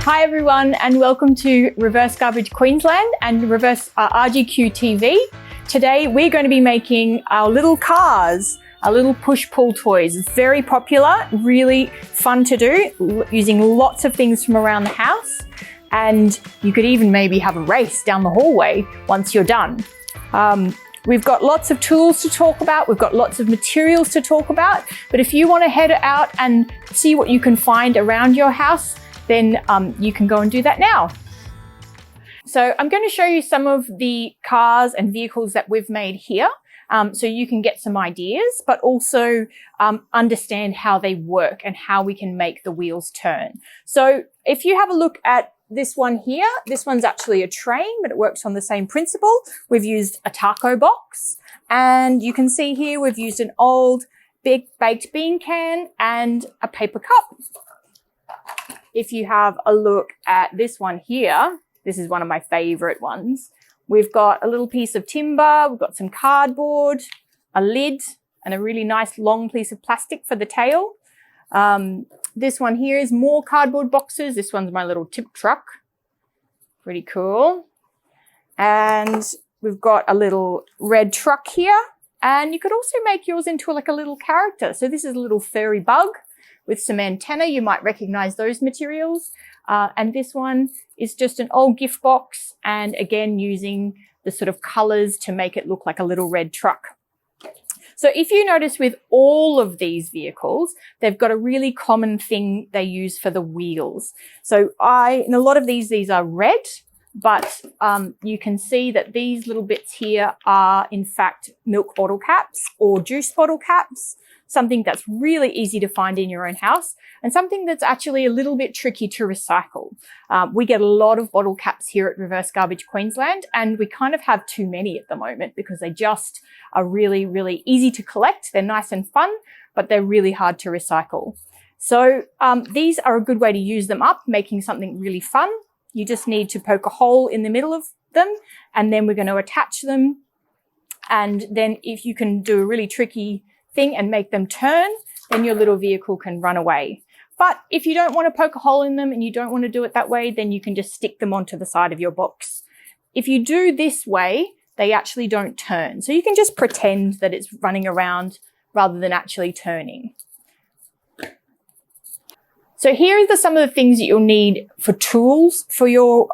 Hi everyone, and welcome to Reverse Garbage Queensland and Reverse RGQ TV. Today we're going to be making our little cars, our little push-pull toys. It's very popular, really fun to do, using lots of things from around the house. And you could even maybe have a race down the hallway once you're done. We've got lots of tools to talk about. We've got lots of materials to talk about. But if you want to head out and see what you can find around your house, then you can go and do that now. So I'm going to show you some of the cars and vehicles that we've made here, so you can get some ideas, but also understand how they work and how we can make the wheels turn. So if you have a look at this one here, this one's actually a train, but it works on the same principle. We've used a taco box, and you can see here we've used an old big baked bean can and a paper cup. If you have a look at this one here, this is one of my favorite ones. We've got a little piece of timber, we've got some cardboard, a lid, and a really nice long piece of plastic for the tail. This one here is more cardboard boxes. This one's my little tip truck. Pretty cool. And we've got a little red truck here. And you could also make yours into like a little character. So this is a little furry bug with some antenna. You might recognize those materials. And this one is just an old gift box, and again, using the sort of colors to make it look like a little red truck. So if you notice with all of these vehicles, they've got a really common thing they use for the wheels. So in a lot of these are red, but you can see that these little bits here are in fact milk bottle caps or juice bottle caps. Something that's really easy to find in your own house, and something that's actually a little bit tricky to recycle. We get a lot of bottle caps here at Reverse Garbage Queensland, and we kind of have too many at the moment because they just are really, really easy to collect. They're nice and fun, but they're really hard to recycle. So these are a good way to use them up, making something really fun. You just need to poke a hole in the middle of them, and then we're going to attach them. And then if you can do a really tricky thing and make them turn, then your little vehicle can run away. But if you don't want to poke a hole in them and you don't want to do it that way, then you can just stick them onto the side of your box. If you do this way, they actually don't turn. So you can just pretend that it's running around rather than actually turning. So here are some of the things that you'll need for tools for your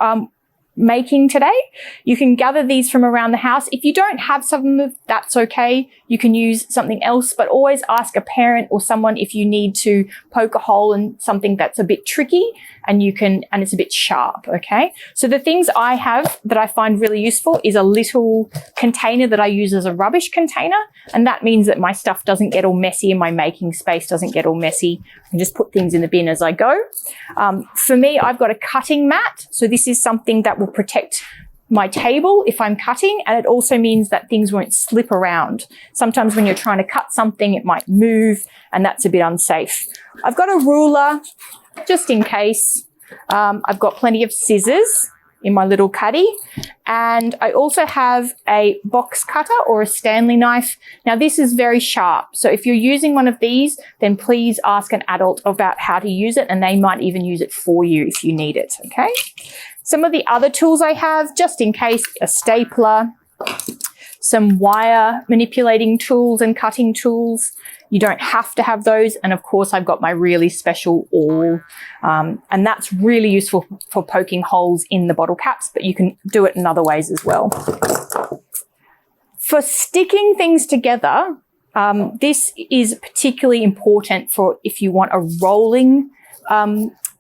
making today. You can gather these from around the house. If you don't have some of them, that's okay. You can use something else, but always ask a parent or someone if you need to poke a hole in something that's a bit tricky and it's a bit sharp, okay? So the things I have that I find really useful is a little container that I use as a rubbish container, and that means that my stuff doesn't get all messy and my making space doesn't get all messy. I can just put things in the bin as I go. For me, I've got a cutting mat, so this is something that will protect my table if I'm cutting, and it also means that things won't slip around. Sometimes when you're trying to cut something, it might move, and that's a bit unsafe. I've got a ruler just in case. I've got plenty of scissors in my little cuddy, and I also have a box cutter or a Stanley knife. Now this is very sharp, so if you're using one of these, then please ask an adult about how to use it, and they might even use it for you if you need it, okay? Some of the other tools I have, just in case, a stapler, some wire manipulating tools and cutting tools. You don't have to have those. And of course, I've got my really special awl, and that's really useful for poking holes in the bottle caps, but you can do it in other ways as well. For sticking things together, this is particularly important for if you want a rolling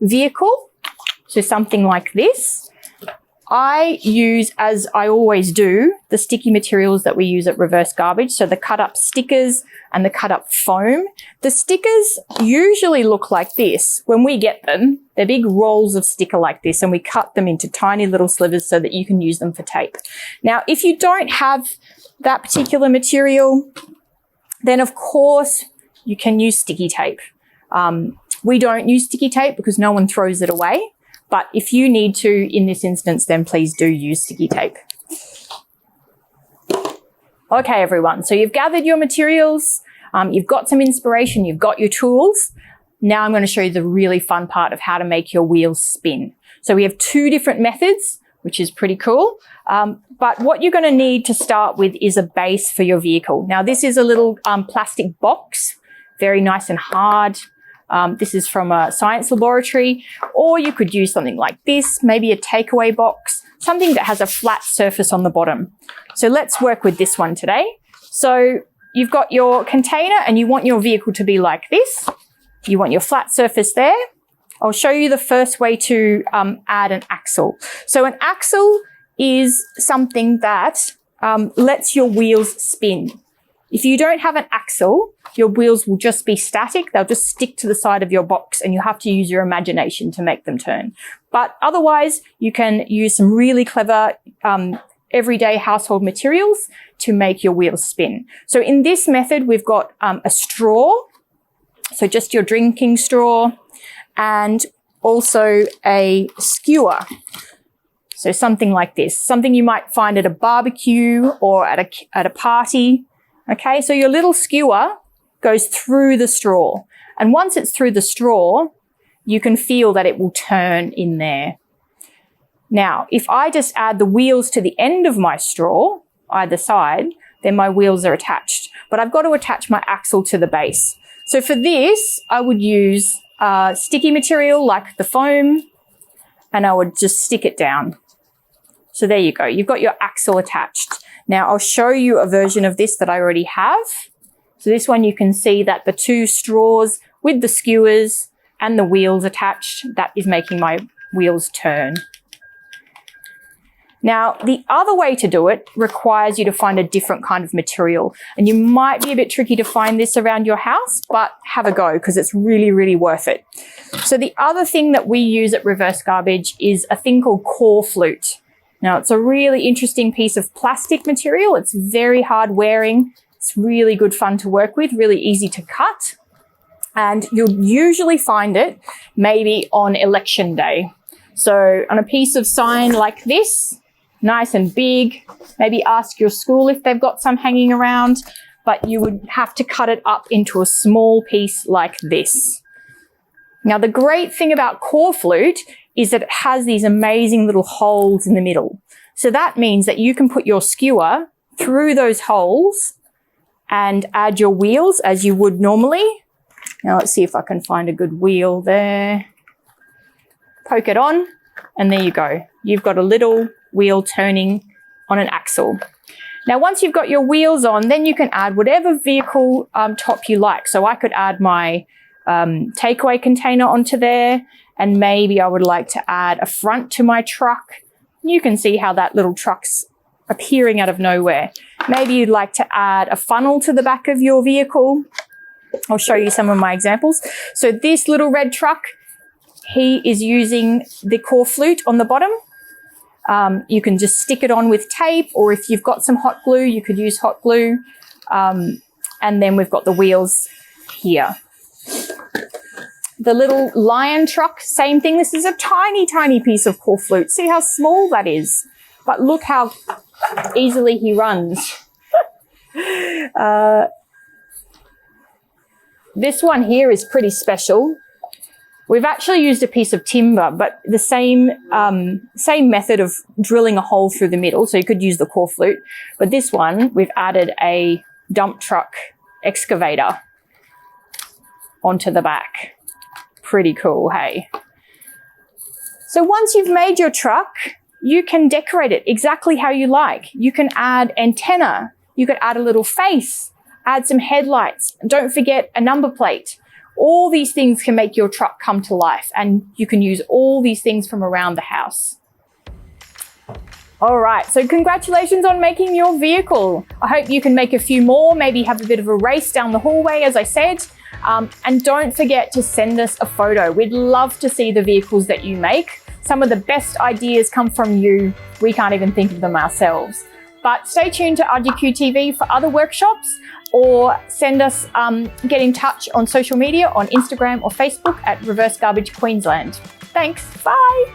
vehicle. So something like this. I use, as I always do, the sticky materials that we use at Reverse Garbage. So the cut up stickers and the cut up foam. The stickers usually look like this. When we get them, they're big rolls of sticker like this, and we cut them into tiny little slivers so that you can use them for tape. Now, if you don't have that particular material, then of course you can use sticky tape. We don't use sticky tape because no one throws it away. But if you need to, in this instance, then please do use sticky tape. Okay, everyone. So you've gathered your materials. You've got some inspiration. You've got your tools. Now I'm going to show you the really fun part of how to make your wheels spin. So we have 2 different methods, which is pretty cool. But what you're going to need to start with is a base for your vehicle. Now this is a little plastic box, very nice and hard. This is from a science laboratory, or you could use something like this, maybe a takeaway box, something that has a flat surface on the bottom. So let's work with this one today. So you've got your container and you want your vehicle to be like this. You want your flat surface there. I'll show you the first way to add an axle. So an axle is something that lets your wheels spin. If you don't have an axle, your wheels will just be static. They'll just stick to the side of your box and you have to use your imagination to make them turn. But otherwise, you can use some really clever everyday household materials to make your wheels spin. So in this method, we've got a straw, so just your drinking straw, and also a skewer. So something like this, something you might find at a barbecue or at a party. Okay, so your little skewer goes through the straw. And once it's through the straw, you can feel that it will turn in there. Now, if I just add the wheels to the end of my straw, either side, then my wheels are attached. But I've got to attach my axle to the base. So for this, I would use sticky material like the foam, and I would just stick it down. So there you go. You've got your axle attached. Now I'll show you a version of this that I already have. So this one you can see that the 2 straws with the skewers and the wheels attached, that is making my wheels turn. Now, the other way to do it requires you to find a different kind of material. And you might be a bit tricky to find this around your house, but have a go because it's really, really worth it. So the other thing that we use at Reverse Garbage is a thing called Corflute. Now, it's a really interesting piece of plastic material. It's very hard wearing. It's really good fun to work with, really easy to cut. And you'll usually find it maybe on election day. So on a piece of sign like this, nice and big, maybe ask your school if they've got some hanging around, but you would have to cut it up into a small piece like this. Now, the great thing about Corflute is that it has these amazing little holes in the middle. So that means that you can put your skewer through those holes and add your wheels as you would normally. Now let's see if I can find a good wheel there. Poke it on, and there you go. You've got a little wheel turning on an axle. Now, once you've got your wheels on, then you can add whatever vehicle top you like. So I could add my takeaway container onto there, and maybe I would like to add a front to my truck. You can see how that little truck's appearing out of nowhere. Maybe you'd like to add a funnel to the back of your vehicle. I'll show you some of my examples. So this little red truck, he is using the Corflute on the bottom. You can just stick it on with tape, or if you've got some hot glue, you could use hot glue. And then we've got the wheels here. The little lion truck, same thing. This is a tiny, tiny piece of Corflute. See how small that is? But look how easily he runs. This one here is pretty special. We've actually used a piece of timber, but the same method of drilling a hole through the middle. So you could use the Corflute, but this one, we've added a dump truck excavator onto the back. Pretty cool, hey? So once you've made your truck, you can decorate it exactly how you like. You can add antenna. You could add a little face, add some headlights. And don't forget a number plate. All these things can make your truck come to life, and you can use all these things from around the house. All right, so congratulations on making your vehicle. I hope you can make a few more, maybe have a bit of a race down the hallway, as I said. And don't forget to send us a photo. We'd love to see the vehicles that you make. Some of the best ideas come from you. We can't even think of them ourselves. But stay tuned to RGQ TV for other workshops, or send us, get in touch on social media on Instagram or Facebook at Reverse Garbage Queensland. Thanks, bye.